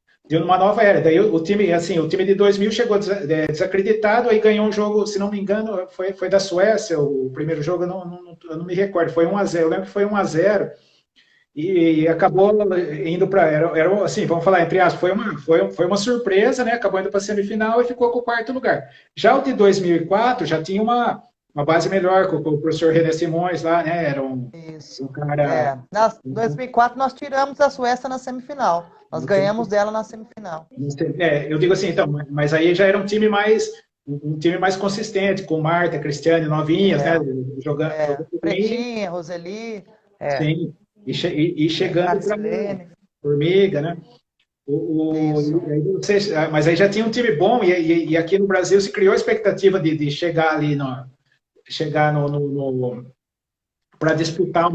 era. Daí o time, assim, o time de 2000 chegou desacreditado, aí ganhou um jogo, se não me engano, foi da Suécia, o primeiro jogo, eu não me recordo, foi 1-0, eu lembro que foi 1-0, e acabou indo para, assim, vamos falar entre aspas, foi uma surpresa, né? Acabou indo para a semifinal e ficou com o quarto lugar. Já o de 2004 já tinha uma base melhor, com o professor René Simões lá, né? Era Isso. um cara. Em 2004 nós tiramos a Suécia na semifinal. Nós ganhamos dela na semifinal. Eu digo assim, então, mas aí já era um time mais consistente, com Marta, Cristiane, novinhas, né? Jogando bem, Pretinha, Roseli, sim, e chegando para Arcilene. Formiga, né? Isso. Mas aí já tinha um time bom, e aqui no Brasil se criou a expectativa de chegar ali, chegar para disputar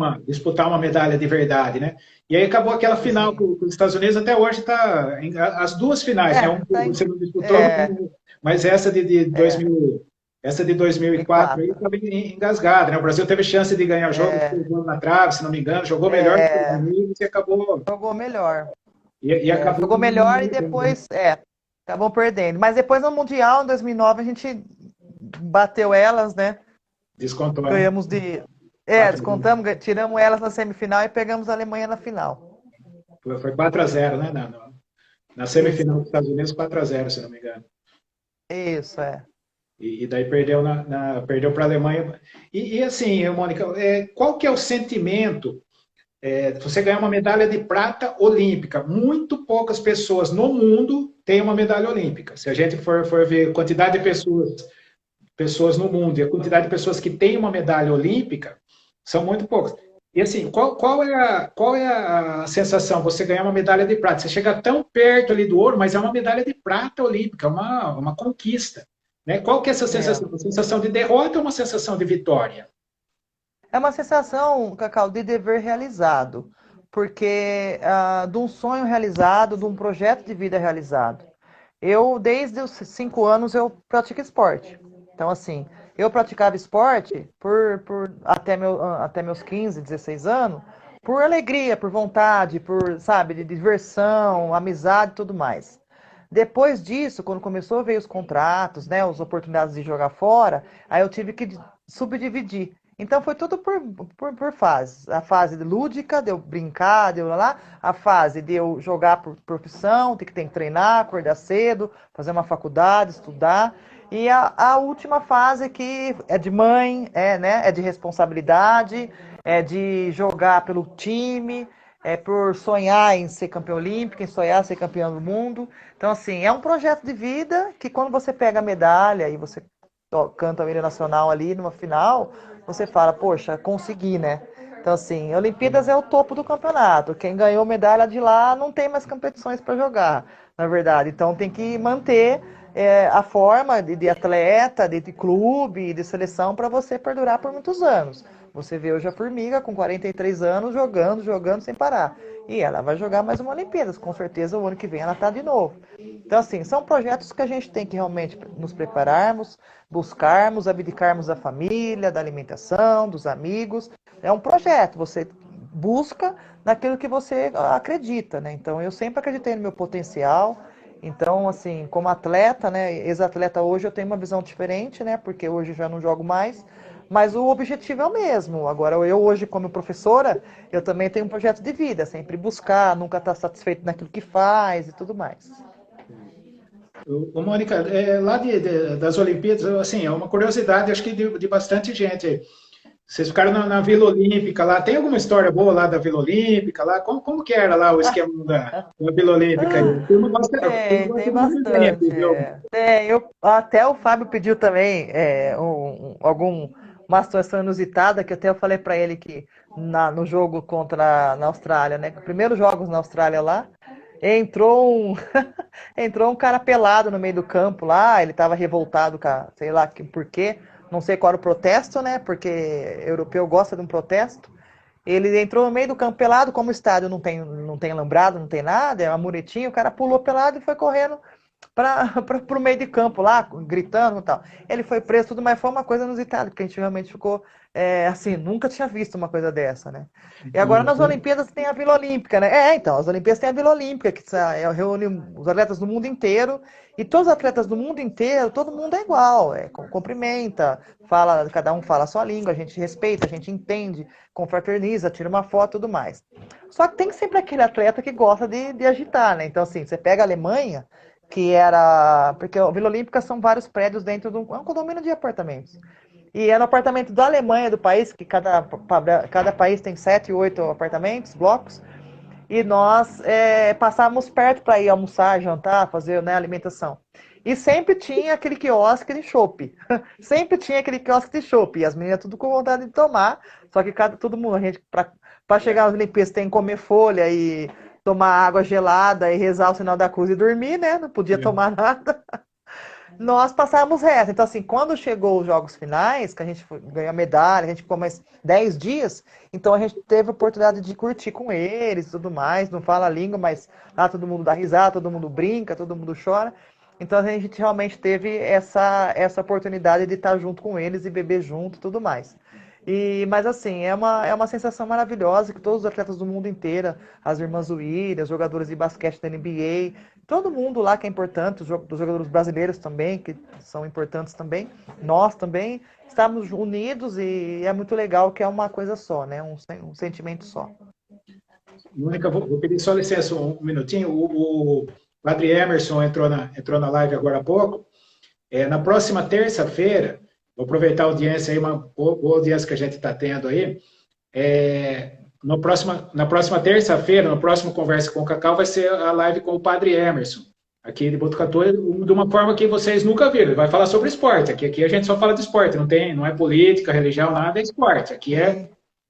uma medalha de verdade, né? E aí acabou aquela final Sim. com os Estados Unidos, até hoje está as duas finais, né? Você não disputou, mas essa de 2000, essa de 2004 aí 2004. estava engasgada, né? O Brasil teve chance de ganhar o jogo, ficou na trave, se não me engano, jogou melhor que os Estados Unidos e acabou. Jogou melhor. E acabou. Jogou melhor e depois, acabou perdendo. Mas depois no Mundial, em 2009, a gente bateu elas, né? Descontou, né? Ganhamos de. Descontamos, tiramos elas na semifinal e pegamos a Alemanha na final. Foi 4-0, né? Na semifinal dos Estados Unidos, 4-0, se não me engano. Isso, E daí perdeu para a Alemanha. E assim, Mônica, qual que é o sentimento? Você ganhar uma medalha de prata olímpica. Muito poucas pessoas no mundo têm uma medalha olímpica. Se a gente for ver a quantidade de pessoas no mundo e a quantidade de pessoas que têm uma medalha olímpica, são muito poucas. E assim, qual é a sensação? Você ganhar uma medalha de prata. Você chega tão perto ali do ouro, mas é uma medalha de prata olímpica, uma conquista. Né? Qual que é essa sensação? Uma sensação de derrota ou uma sensação de vitória? É uma sensação, Cacau, de dever realizado. Porque de um sonho realizado, de um projeto de vida realizado. Eu, desde os 5 anos, eu pratico esporte. Então, assim, eu praticava esporte até meus 15, 16 anos, por alegria, por vontade, por, sabe, de diversão, amizade e tudo mais. Depois disso, quando começou a ver os contratos, né, as oportunidades de jogar fora, aí eu tive que subdividir. Então foi tudo por fases. A fase lúdica, de eu brincar, de eu lá, a fase de eu jogar por profissão, ter que treinar, acordar cedo, fazer uma faculdade, estudar. E a última fase que é de mãe, né, é de responsabilidade, é de jogar pelo time, é por sonhar em ser campeão olímpico, em sonhar em ser campeão do mundo. Então, assim, é um projeto de vida que quando você pega a medalha e você canta o hino nacional ali numa final, você fala, poxa, consegui, né? Então, assim, Olimpíadas é o topo do campeonato. Quem ganhou medalha de lá não tem mais competições para jogar, na verdade. Então, tem que manter a forma de atleta, de clube, de seleção para você perdurar por muitos anos. Você vê hoje a Formiga com 43 anos jogando sem parar. E ela vai jogar mais uma Olimpíadas. Com certeza o ano que vem ela está de novo. Então, assim, são projetos que a gente tem que realmente nos prepararmos, buscarmos, abdicarmos da família, da alimentação, dos amigos. É um projeto, você busca naquilo que você acredita, né? Então, eu sempre acreditei no meu potencial. Então, assim, como atleta, né, ex-atleta hoje, eu tenho uma visão diferente, né? Porque hoje eu já não jogo mais. Mas o objetivo é o mesmo. Agora, eu hoje, como professora, eu também tenho um projeto de vida, sempre buscar, nunca estar satisfeito naquilo que faz e tudo mais. Mônica, lá das Olimpíadas, assim, é uma curiosidade, acho que de bastante gente. Vocês ficaram na Vila Olímpica lá. Tem alguma história boa lá da Vila Olímpica lá? Como que era lá o esquema da Vila Olímpica? Tem bastante. Até o Fábio pediu também uma situação inusitada, que até eu falei para ele que no jogo na Austrália, né? Primeiros jogos na Austrália lá, entrou um cara pelado no meio do campo lá, ele estava revoltado, sei lá por quê, não sei qual era o protesto, né? Porque europeu gosta de um protesto. Ele entrou no meio do campo pelado, como o estádio não tem alambrado, não tem nada, é uma muretinha, o cara pulou pelado e foi correndo para o meio de campo lá, gritando e tal. Ele foi preso, tudo, mas foi uma coisa inusitada, porque a gente realmente ficou, assim, nunca tinha visto uma coisa dessa, né? E agora nas Olimpíadas tem a Vila Olímpica, né? Então, as Olimpíadas tem a Vila Olímpica, que reúne os atletas do mundo inteiro, e todos os atletas do mundo inteiro, todo mundo é igual, cumprimenta, cada um fala a sua língua, a gente respeita, a gente entende, confraterniza, tira uma foto e tudo mais. Só que tem sempre aquele atleta que gosta de agitar, né? Então, assim, você pega a Alemanha, que era... Porque a Vila Olímpica são vários prédios dentro de um condomínio de apartamentos. E é no apartamento da Alemanha, do país, que cada país tem 7, 8 apartamentos, blocos. E nós passávamos perto para ir almoçar, jantar, fazer, né, alimentação. E sempre tinha aquele quiosque de chopp. Sempre tinha aquele quiosque de chopp. E as meninas tudo com vontade de tomar. Só que todo mundo, a gente, para chegar às Olimpíadas, tem que comer folha e tomar água gelada e rezar o sinal da cruz e dormir, né? Não podia tomar nada. Nós passávamos reto. Então, assim, quando chegou os jogos finais, que a gente ganhou a medalha, a gente ficou mais 10 dias, então a gente teve a oportunidade de curtir com eles e tudo mais. Não fala a língua, mas lá todo mundo dá risada, todo mundo brinca, todo mundo chora. Então a gente realmente teve essa oportunidade de estar junto com eles e beber junto e tudo mais. Mas assim, é uma sensação maravilhosa que todos os atletas do mundo inteiro, as irmãs Williams, os jogadores de basquete da NBA, todo mundo lá que é importante, os jogadores brasileiros também, que são importantes também, nós também, estamos unidos e é muito legal que é uma coisa só, né? Um sentimento só. Mônica, vou pedir só licença um minutinho. O Padre Emerson entrou na live agora há pouco. Na próxima terça-feira, vou aproveitar a audiência aí, uma boa audiência que a gente está tendo aí. Na próxima terça-feira, no próximo Conversa com o Cacau, vai ser a live com o Padre Emerson, aqui de Botucatu, de uma forma que vocês nunca viram. Ele vai falar sobre esporte. Aqui a gente só fala de esporte, não é política, religião, nada, é esporte. Aqui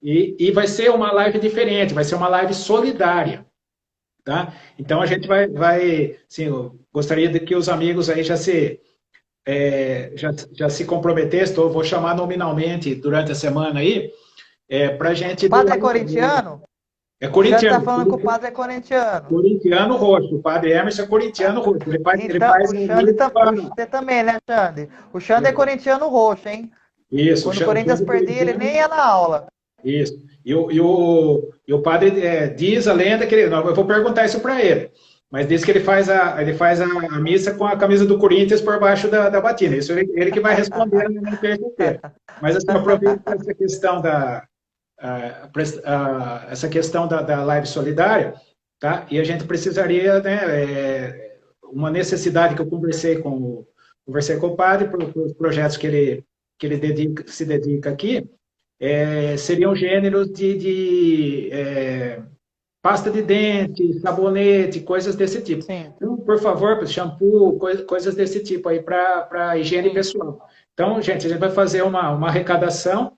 e vai ser uma live diferente, vai ser uma live solidária. Tá? Então a gente vai sim, eu gostaria de que os amigos aí já se comprometessem, vou chamar nominalmente durante a semana aí, para a gente... O padre é corintiano? É corintiano. Já está falando que o padre é corintiano. Corintiano roxo, o Padre Emerson é corintiano roxo. O Xande também, né, Xande? O Xande é corintiano roxo, hein? Isso. Quando o Corinthians perdia, ele nem ia na aula. Isso. E o padre diz a lenda que eu vou perguntar isso para ele, mas diz que ele faz a missa com a camisa do Corinthians por baixo da batina. Isso ele que vai responder na terça-feira. Mas assim, aproveito essa questão da live solidária, tá? E a gente precisaria, né, uma necessidade que eu conversei com o padre para os projetos que ele se dedica aqui. Seriam gêneros de pasta de dente, sabonete, coisas desse tipo. Sim. Então, por favor, shampoo, coisas desse tipo aí para higiene pessoal. Então, gente, a gente vai fazer uma arrecadação,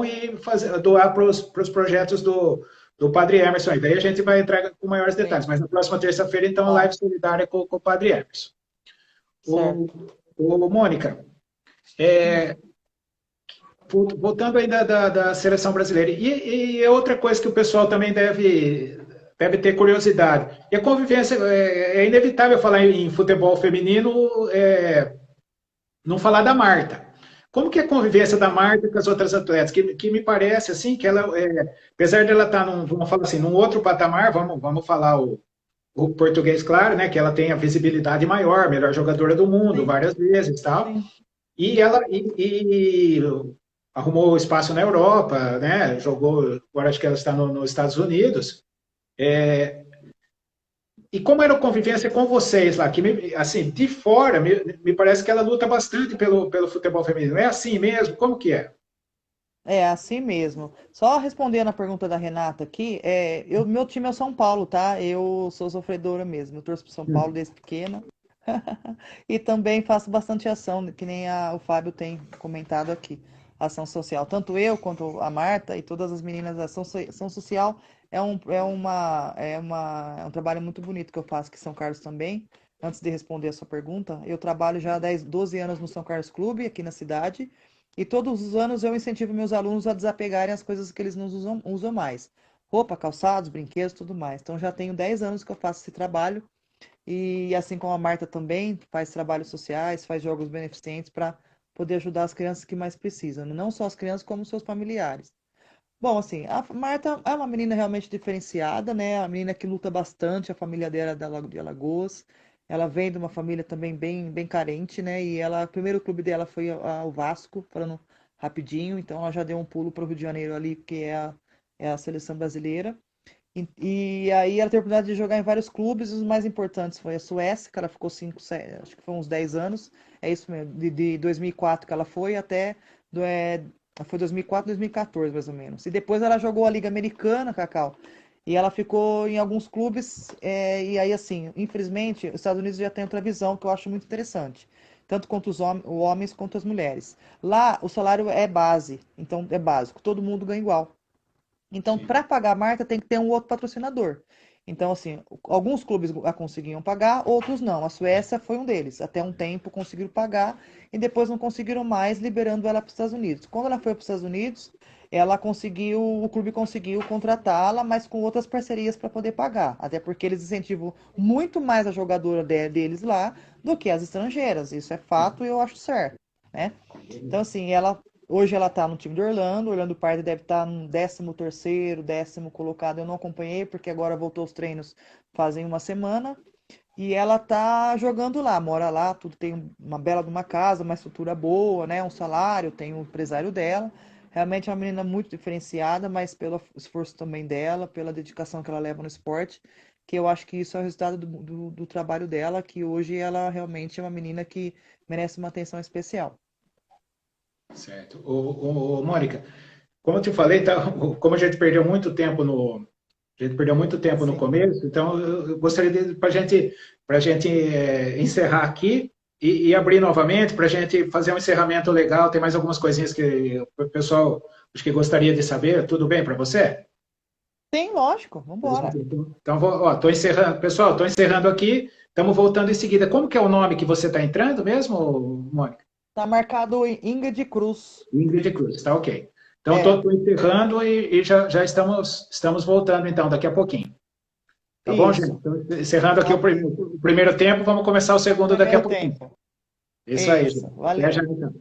e doar para os projetos do Padre Emerson. Aí. Daí a gente vai entrar com maiores detalhes. Sim. Mas na próxima terça-feira, então, a live solidária com o Padre Emerson. Mônica, voltando ainda da seleção brasileira, e outra coisa que o pessoal também deve ter curiosidade, e a convivência, é inevitável falar em futebol feminino, não falar da Marta. Como que é a convivência da Marta com as outras atletas? Que me parece assim, que ela, apesar de ela estar vamos falar assim, num outro patamar, vamos falar o português, claro, né, que ela tem a visibilidade maior, melhor jogadora do mundo, sim, várias vezes e tal. Sim. E ela arrumou espaço na Europa, né? Jogou, agora acho que ela está nos Estados Unidos. E como era a convivência com vocês lá? Que, assim, de fora, me parece que ela luta bastante pelo futebol feminino. É assim mesmo? Como que é? É assim mesmo. Só respondendo a pergunta da Renata aqui, meu time é o São Paulo, tá? Eu sou sofredora mesmo. Eu torço pro São Paulo desde pequena. E também faço bastante ação, que nem o Fábio tem comentado aqui, ação social. Tanto eu quanto a Marta e todas as meninas da ação social é um trabalho muito bonito que eu faço aqui em São Carlos também. Antes de responder a sua pergunta, eu trabalho já há 10, 12 anos no São Carlos Clube, aqui na cidade, e todos os anos eu incentivo meus alunos a desapegarem as coisas que eles não usam mais. Roupa, calçados, brinquedos, tudo mais. Então já tenho 10 anos que eu faço esse trabalho e assim como a Marta também faz trabalhos sociais, faz jogos beneficentes para poder ajudar as crianças que mais precisam, né? Não só as crianças, como seus familiares. Bom, assim, a Marta é uma menina realmente diferenciada, né? A menina que luta bastante, a família dela é de Alagoas. Ela vem de uma família também bem carente, né? E o primeiro clube dela foi o Vasco, falando rapidinho, então ela já deu um pulo para o Rio de Janeiro ali, que é a seleção brasileira. E aí ela teve a oportunidade de jogar em vários clubes, os mais importantes foi a Suécia, que ela ficou 5, acho que foi uns 10 anos, é isso mesmo, de 2004 que ela foi até, foi 2004, 2014 mais ou menos. E depois ela jogou a Liga Americana, Cacau, e ela ficou em alguns clubes, e aí assim, infelizmente, os Estados Unidos já tem outra visão que eu acho muito interessante, tanto quanto os homens quanto as mulheres. Lá o salário é base, então é básico, todo mundo ganha igual. Então, Sim. para pagar a marca, tem que ter um outro patrocinador. Então, assim, alguns clubes a conseguiam pagar, outros não. A Suécia foi um deles. Até um tempo conseguiram pagar e depois não conseguiram mais, liberando ela para os Estados Unidos. Quando ela foi para os Estados Unidos, o clube conseguiu contratá-la, mas com outras parcerias para poder pagar. Até porque eles incentivam muito mais a jogadora deles lá do que as estrangeiras. Isso é fato e eu acho certo, né? Então, assim, hoje ela está no time do Orlando. O Orlando Pride deve estar no 13º, 10º colocado. Eu não acompanhei porque agora voltou os treinos fazem uma semana. E ela tá jogando lá, mora lá, tudo tem uma bela de uma casa, uma estrutura boa, né? Um salário, tem o empresário dela. Realmente é uma menina muito diferenciada, mas pelo esforço também dela, pela dedicação que ela leva no esporte, que eu acho que isso é o resultado do trabalho dela, que hoje ela realmente é uma menina que merece uma atenção especial. Certo. Mônica, como eu te falei, tá, como a gente perdeu muito tempo a gente perdeu muito tempo no Sim. começo, então eu gostaria de para gente encerrar aqui e abrir novamente para a gente fazer um encerramento legal. Tem mais algumas coisinhas que o pessoal acho que gostaria de saber. Tudo bem para você? Sim, lógico, vamos embora. Então, tô encerrando. Pessoal, estou encerrando aqui. Estamos voltando em seguida. Como que é o nome que você está entrando mesmo, Mônica? Tá marcado em Ingrid Cruz. Ingrid Cruz, tá ok. Então, É, estou encerrando e já estamos voltando, então, daqui a pouquinho. Tá bom, gente? isso. Então, encerrando aqui Tá ok. o primeiro tempo, vamos começar o segundo daqui a Primeiro pouquinho. tempo. Isso aí, Isso. gente. Até já, Valeu. então.